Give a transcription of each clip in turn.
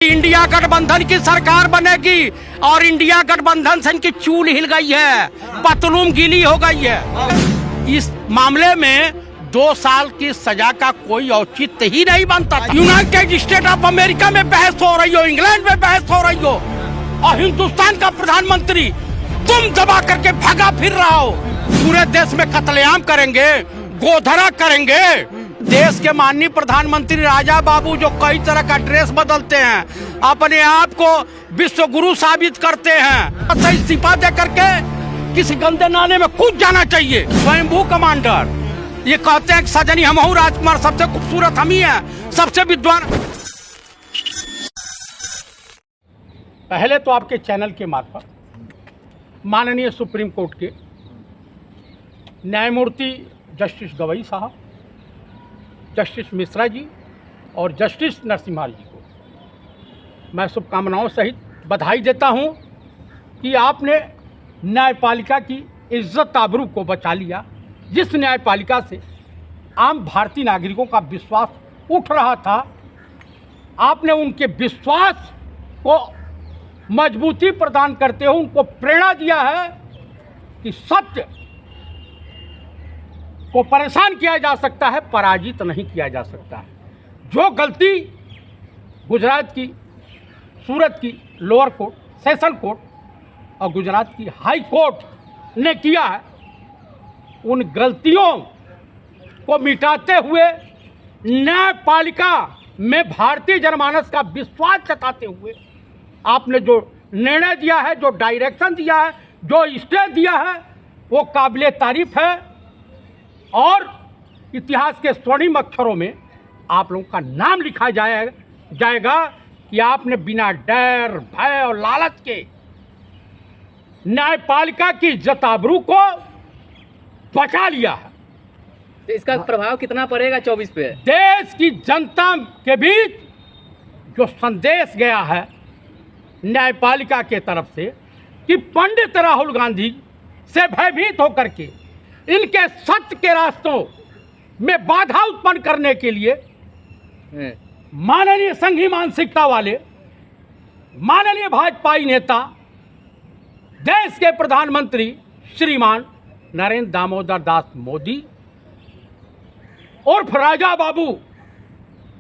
India गठबंधन की सरकार बनेगी और इंडिया गठबंधन से इनकी चूल हिल गई है, पतलूम गीली हो गई है। इस मामले में 2 साल की सजा का कोई औचित्य ही नहीं बनता। यूनाइटेड स्टेट ऑफ अमेरिका में बहस हो रही हो, इंग्लैंड में बहस हो रही हो और हिंदुस्तान का प्रधानमंत्री तुम दबा करके भगा फिर रहा हो। पूरे देश में कत्लेआम करेंगे, गोधरा करेंगे। देश के माननीय प्रधानमंत्री राजा बाबू जो कई तरह का ड्रेस बदलते हैं, अपने आप को विश्व गुरु साबित करते हैं, इस्तीफा दे करके किसी गंदे नाले में कूद जाना चाहिए। स्वयंभू कमांडर ये कहते हैं कि सजनी हम हूँ राजकुमार, सबसे खूबसूरत हम ही हैं, सबसे विद्वान। पहले तो आपके चैनल के मार्फत माननीय सुप्रीम कोर्ट के न्यायमूर्ति जस्टिस गवई साहब, जस्टिस मिश्रा जी और जस्टिस नरसिम्हा जी को मैं शुभकामनाओं सहित बधाई देता हूं कि आपने न्यायपालिका की इज्जत आबरू को बचा लिया। जिस न्यायपालिका से आम भारतीय नागरिकों का विश्वास उठ रहा था, आपने उनके विश्वास को मजबूती प्रदान करते हुए उनको प्रेरणा दिया है कि सत्य को परेशान किया जा सकता है, पराजित नहीं किया जा सकता है। जो गलती गुजरात की, सूरत की लोअर कोर्ट, सेशन कोर्ट और गुजरात की हाई कोर्ट ने किया है, उन गलतियों को मिटाते हुए न्यायपालिका में भारतीय जनमानस का विश्वास जताते हुए आपने जो निर्णय दिया है, जो डायरेक्शन दिया है, जो स्टे दिया है, वो काबिले तारीफ है और इतिहास के स्वर्णिम अक्षरों में आप लोगों का नाम लिखा जाएगा कि आपने बिना डर, भय और लालच के न्यायपालिका की इज्जत आबरू को बचा लिया है। तो इसका प्रभाव कितना पड़ेगा 24 पे? देश की जनता के बीच जो संदेश गया है न्यायपालिका के तरफ से कि पंडित राहुल गांधी से भयभीत होकर के इनके सत्य के रास्तों में बाधा उत्पन्न करने के लिए माननीय संघी मानसिकता वाले माननीय भाजपाई नेता देश के प्रधानमंत्री श्रीमान नरेंद्र दामोदर दास मोदी और राजा बाबू,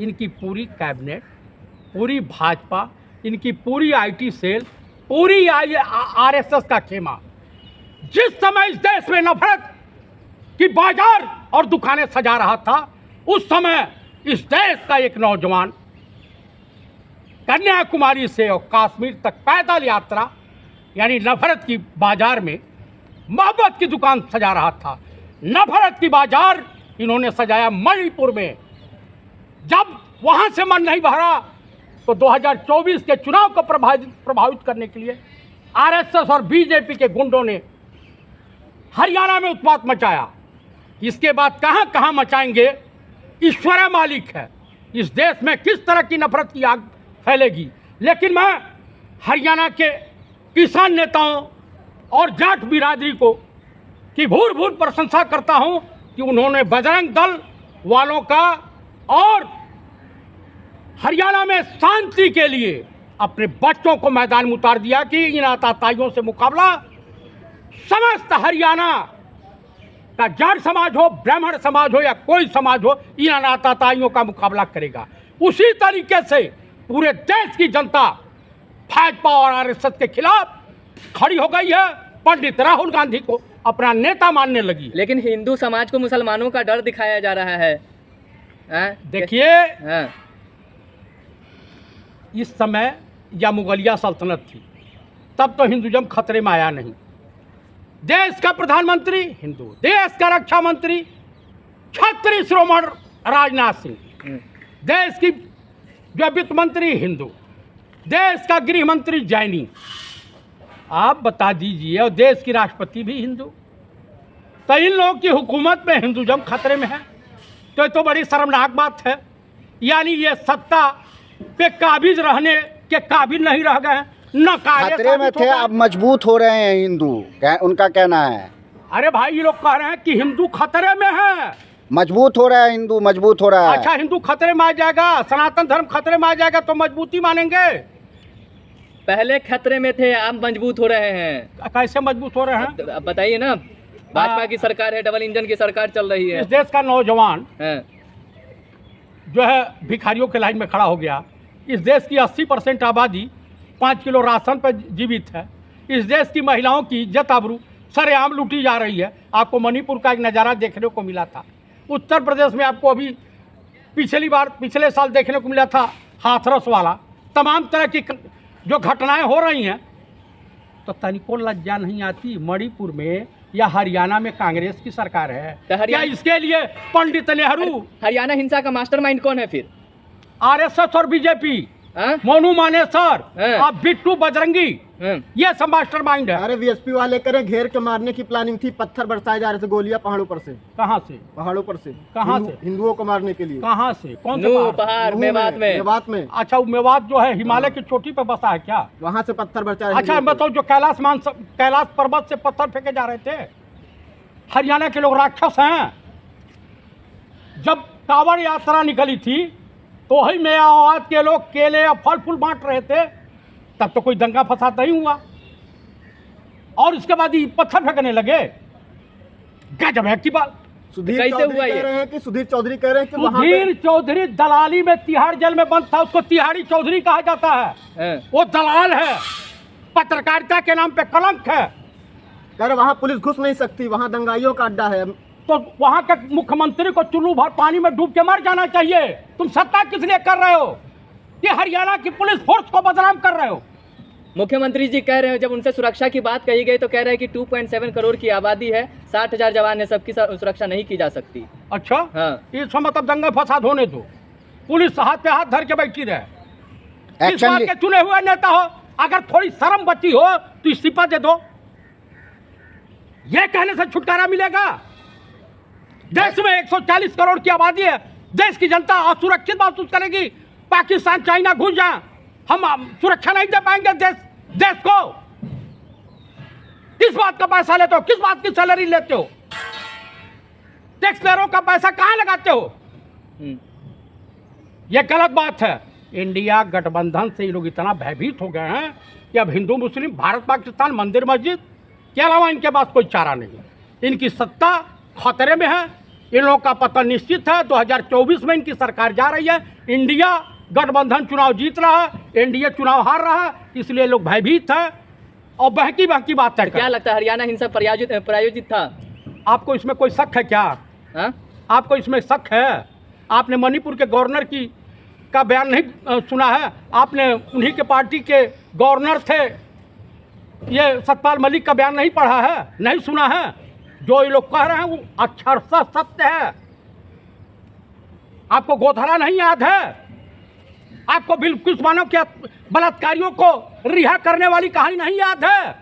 इनकी पूरी कैबिनेट, पूरी भाजपा, इनकी पूरी आईटी सेल, पूरी आरएसएस का खेमा जिस समय इस देश में नफरत कि बाजार और दुकानें सजा रहा था, उस समय इस देश का एक नौजवान कन्याकुमारी से और कश्मीर तक पैदल यात्रा यानी नफरत की बाजार में मोहब्बत की दुकान सजा रहा था। नफरत की बाजार इन्होंने सजाया मणिपुर में। जब वहां से मन नहीं भरा तो 2024 के चुनाव को प्रभावित करने के लिए आरएसएस और बीजेपी के गुंडों ने हरियाणा में उत्पात मचाया। इसके बाद कहां कहां मचाएंगे, ईश्वर मालिक है। इस देश में किस तरह की नफरत की आग फैलेगी। लेकिन मैं हरियाणा के किसान नेताओं और जाट बिरादरी को की भूर भूर प्रशंसा करता हूं कि उन्होंने बजरंग दल वालों का और हरियाणा में शांति के लिए अपने बच्चों को मैदान में उतार दिया कि इन आतताइयों से मुकाबला समस्त हरियाणा का जाट समाज हो, ब्राह्मण समाज हो या कोई समाज हो, इन अनाताताइयों का मुकाबला करेगा। उसी तरीके से पूरे देश की जनता भाजपा और आरएसएस के खिलाफ खड़ी हो गई है। पंडित राहुल गांधी को अपना नेता मानने लगी। लेकिन हिंदू समाज को मुसलमानों का डर दिखाया जा रहा है। देखिए, इस समय या मुगलिया सल्तनत थी, तब तो हिंदुज़म खतरे में आया नहीं। देश का प्रधानमंत्री हिंदू, देश का रक्षा मंत्री छत्री श्रोमण राजनाथ सिंह, देश की जो वित्त मंत्री हिंदू, देश का गृह मंत्री जैनी, आप बता दीजिए, और देश की राष्ट्रपति भी हिंदू। तो इन लोगों की हुकूमत में हिंदुज़म खतरे में है, तो ये तो बड़ी शर्मनाक बात है। यानी ये सत्ता पे काबिज रहने के काबिल नहीं रह गए, न खतरे में थे, अब मजबूत हो रहे हैं हिंदू, उनका कहना है। अरे भाई, ये लोग कह रहे हैं कि हिंदू खतरे में है, मजबूत हो रहा है, हिंदू मजबूत हो रहा है। अच्छा, हिंदू खतरे में आ जाएगा, सनातन धर्म खतरे में आ जाएगा तो मजबूती मानेंगे? पहले खतरे में थे, अब मजबूत हो रहे हैं। कैसे मजबूत हो रहे हैं? अब बताइए ना, भाजपा की सरकार है, डबल इंजन की सरकार चल रही है। इस देश का नौजवान हाँ, जो है भिखारियों के लाइन में खड़ा हो गया। इस देश की 80% आबादी 5 किलो राशन पर जीवित है। इस देश की महिलाओं की इज्जत आबरू सरेआम लूटी जा रही है। आपको मणिपुर का एक नज़ारा देखने को मिला था। उत्तर प्रदेश में आपको अभी पिछले साल देखने को मिला था हाथरस वाला। तमाम तरह की जो घटनाएं हो रही हैं, तो तनिको लज्जा नहीं आती? मणिपुर में या हरियाणा में कांग्रेस की सरकार है, तो क्या इसके लिए पंडित नेहरू, हरियाणा हिंसा का मास्टरमाइंड कौन है फिर? आरएसएस और बीजेपी, हाँ? मोनू मानेसर, हाँ। आप बिट्टू बजरंगी, हाँ। ये सब मास्टरमाइंड है। अरे वीएसपी वाले करे घेर के मारने की प्लानिंग थी, पत्थर बरसाए जा रहे थे, गोलियां पहाड़ों पर से। कहाँ से? पहाड़ों पर से। कहाँ से? हिंदुओं को मारने के लिए। कहाँ से? कौन से नूह पहाड़? पहाड़ नूह मेवात में। मेवात में। अच्छा, वो मेवात जो है हिमालय की चोटी पे बसा है क्या? वहां से पत्थर बरसाए। अच्छा, बताओ, जो कैलाश पर्वत से पत्थर फेंके जा रहे थे। हरियाणा के लोग राक्षस हैं। जब कांवड़ यात्रा निकली थी तो वही मेवात के लोग केले या फल फूल बांट रहे थे, तब तो कोई दंगा फसाद नहीं हुआ। और इसके बाद ही पत्थर फेंकने लगे। गजब है की बात। सुधीर कैसे चौधरी हुआ कह ये? रहे हैं कि सुधीर चौधरी कह रहे हैं कि वहां सुधीर पे चौधरी दलाली में तिहाड़ जेल में बंद था, उसको तिहाड़ी चौधरी कहा जाता है। हाँ। वो दलाल है, पत्रकारिता के नाम पे कलंक है। कह रहे वहां पुलिस घुस नहीं सकती, वहां दंगाइयों का अड्डा है। तो वहां के मुख्यमंत्री को चुल्लू भर पानी में डूब के मर जाना चाहिए। तुम सत्ता किस लिए कर रहे हो? ये हरियाणा की पुलिस फोर्स को बदनाम कर रहे हो। मुख्यमंत्री जी कह रहे हैं, जब उनसे सुरक्षा की बात कही गई तो कह रहे हैं कि 2.7 करोड़ की आबादी है, 60,000 जवान है, सबकी सुरक्षा नहीं की जा सकती। अच्छा, हाँ। इसका मतलब दंगा फसाद होने दो, पुलिस हाथ पे हाथ धर के बैठी रहे। इस एक्शन बात के चुने हुए नेता हो, अगर थोड़ी शर्म बची हो तो इस्तीफा दे दो। यह कहने से छुटकारा मिलेगा? देश में 140 करोड़ की आबादी है, देश की जनता असुरक्षित महसूस करेगी। पाकिस्तान चाइना घुस जाए, हम सुरक्षा नहीं दे पाएंगे देश को। किस बात का पैसा लेते हो? किस बात की सैलरी लेते हो? टैक्स पेयरों का पैसा कहाँ लगाते हो? यह गलत बात है। इंडिया गठबंधन से ये लोग इतना भयभीत हो गए हैं कि अब हिंदू मुस्लिम, भारत पाकिस्तान, मंदिर मस्जिद के अलावा इनके पास कोई चारा नहीं है। इनकी सत्ता खतरे में है, इन लोगों का पतन निश्चित है। 2024 में इनकी सरकार जा रही है। इंडिया गठबंधन चुनाव जीत रहा है, एनडीए चुनाव हार रहा है, इसलिए लोग भयभीत है और बहकी बहकी बात है। क्या लगता है हरियाणा हिंसा प्रायोजित था? आपको इसमें कोई शक है क्या? हाँ? आपको इसमें शक है? आपने मणिपुर के गवर्नर का बयान नहीं सुना है? आपने उन्हीं के पार्टी के गवर्नर थे ये सतपाल मलिक का बयान नहीं पढ़ा है, नहीं सुना है? जो ये लोग कह रहे हैं वो अक्षरशः सत्य है। आपको गोधरा नहीं याद है? आपको बिल्कुल मानव के बलात्कारियों को रिहा करने वाली कहानी नहीं याद है?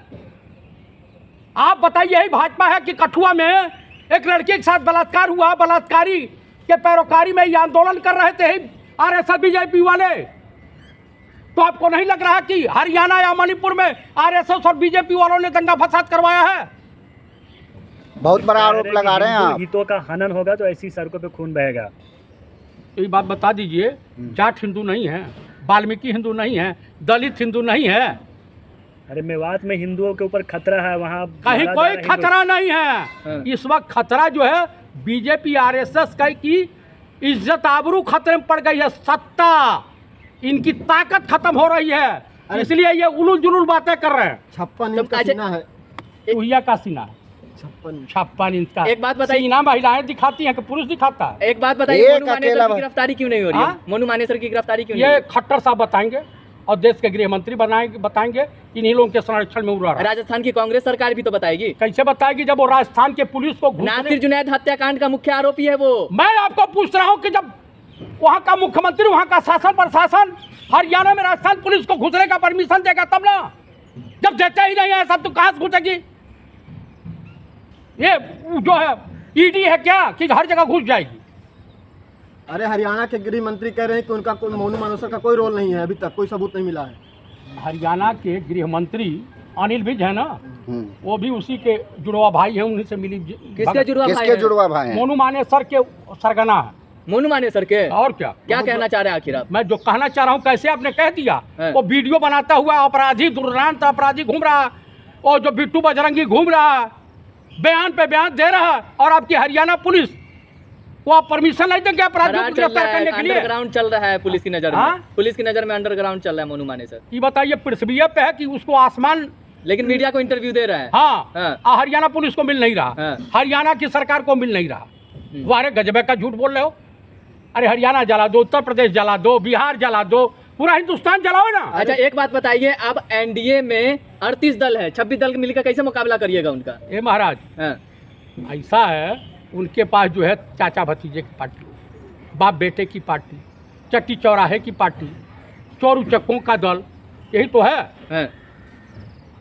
आप बताइए, यही भाजपा है कि कठुआ में एक लड़की के साथ बलात्कार हुआ, बलात्कारी के पैरोकारी में ये आंदोलन कर रहे थे आरएसएस बीजेपी वाले। तो आपको नहीं लग रहा कि हरियाणा या मणिपुर में आरएसएस और बीजेपी वालों ने दंगा फसाद करवाया है? बहुत बड़ा आरोप लगा रहे हैं हिंदू आप। हितों का हनन होगा तो ऐसी सड़कों पे खून बहेगा। तो ये बात बता दीजिए, जाट हिंदू नहीं है, वाल्मीकि हिंदू नहीं है, दलित हिंदू नहीं है, अरे मेवात में हिंदुओं के ऊपर खतरा है, वहाँ कहीं मारा जा कोई रहा है खतरा नहीं हाँ। है। इस वक्त खतरा जो है बीजेपी आरएसएस की इज्जत आबरू खतरे में पड़ गई है। सत्ता, इनकी ताकत खत्म हो रही है, इसलिए ये उलूल जुलूल बातें कर रहे हैं। 56 इंच का सीना है। चूहिया का सीना है, 56 इंच का। एक बात बताइए, सीना महिलाएं दिखाती हैं कि पुरुष दिखाता है? एक बात बताइए, एक मोनू मानेसर अकेला की गिरफ्तारी क्यों नहीं हो रही है? हाँ? मोनू मानेसर की गिरफ्तारी क्यों नहीं हो ये रही? खट्टर साहब बताएंगे और देश के गृह मंत्री बताएंगे कि इन्हीं लोगों के संरक्षण में उड़ा रहा है। राजस्थान की कांग्रेस सरकार भी तो बताएगी। कैसे बताएगी जब वो राजस्थान के पुलिस को नासिर जुनैद हत्याकांड का मुख्य आरोपी है वो। मैं आपको पूछ रहा हूं कि जब वहां का मुख्यमंत्री, वहां का शासन प्रशासन हरियाणा में राजस्थान पुलिस को घुसने का परमिशन देगा तब ना। जब देते ही नहीं है सब, तो कहां से घुसेगी? ये जो है ईडी है क्या कि हर जगह घुस जाएगी? अरे हरियाणा के गृह मंत्री कह रहे हैं कि उनका कोई मोनू मानेसर का कोई रोल नहीं है, अभी तक कोई सबूत नहीं मिला है। हरियाणा के गृह मंत्री अनिल विज है ना, वो भी उसी के जुड़वा भाई है, उन्हीं से मिली किसके जुड़वा भाई किसके हैं? जुड़वा भाई हैं? मोनू मानेसर के सरगना है। मोनू मानेसर के? और क्या क्या कहना चाह रहे हैं आखिर आप? मैं जो कहना चाह रहा हूँ, कैसे आपने कह दिया, हाँ। वो वीडियो बनाता हुआ अपराधी, दुर्दांत अपराधी घूम रहा है, और जो बिट्टू बजरंगी घूम रहा है, बयान पे बयान दे रहा है, और आपकी हरियाणा पुलिस वो आप परमिशन नहीं देंगे अपराधियों को गिरफ्तार करने के लिए? अंडरग्राउंड चल रहा है पुलिस की नजर में। हाँ? पुलिस की नजर में अंडरग्राउंड चल रहा है मोनू मानेसर। ये बताइए, पृथ्वी पे है कि उसको आसमान, लेकिन मीडिया को इंटरव्यू दे रहा है। हाँ, हाँ। हरियाणा पुलिस को मिल नहीं रहा, हाँ। हरियाणा की सरकार को मिल नहीं रहा। वो अरे गजबे का झूठ बोल रहे हो। अरे हरियाणा जला दो, उत्तर प्रदेश जला दो, बिहार जला दो, पूरा हिंदुस्तान जलाओ ना। अच्छा एक बात बताइए, अब एनडीए में 38 दल है, 26 दल मिलकर कैसे मुकाबला करिएगा उनका? ए महाराज, हाँ। ऐसा है, उनके पास जो है चाचा भतीजे की पार्टी, बाप बेटे की पार्टी, चट्टी चौराहे की पार्टी, चोरू चक्कों का दल, यही तो है। हाँ।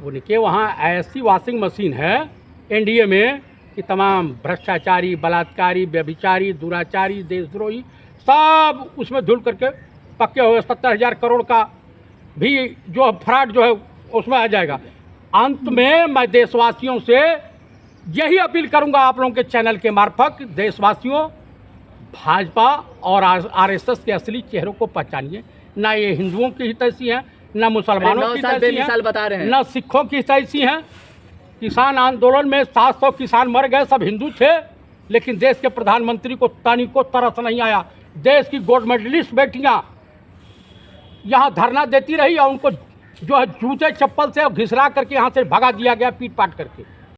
उनके वहाँ ऐसी वॉशिंग मशीन है एनडीए में कि तमाम भ्रष्टाचारी, बलात्कारी, व्यभिचारी, दुराचारी, देशद्रोही सब उसमें धुल करके पक्के हुए 70,000 करोड़ का भी जो फ्रॉड जो है उसमें आ जाएगा। अंत में मैं देशवासियों से यही अपील करूंगा, आप लोगों के चैनल के मार्फत, देशवासियों, भाजपा और आरएसएस के असली चेहरों को पहचानिए। ना ये हिंदुओं की हितैषी हैं, ना मुसलमानों की हितैषी बेमिसाल बता रहे हैं, हैं। ना सिखों की हितैषी हैं। किसान आंदोलन में 700 किसान मर गए, सब हिंदू थे, लेकिन देश के प्रधानमंत्री को तानी को तरस नहीं आया। देश की गोल्ड मेडलिस्ट बेटियां यहाँ धरना देती रही और उनको जो है जूते चप्पल से घिसरा करके यहाँ से भगा दिया गया, पीट पाट करके।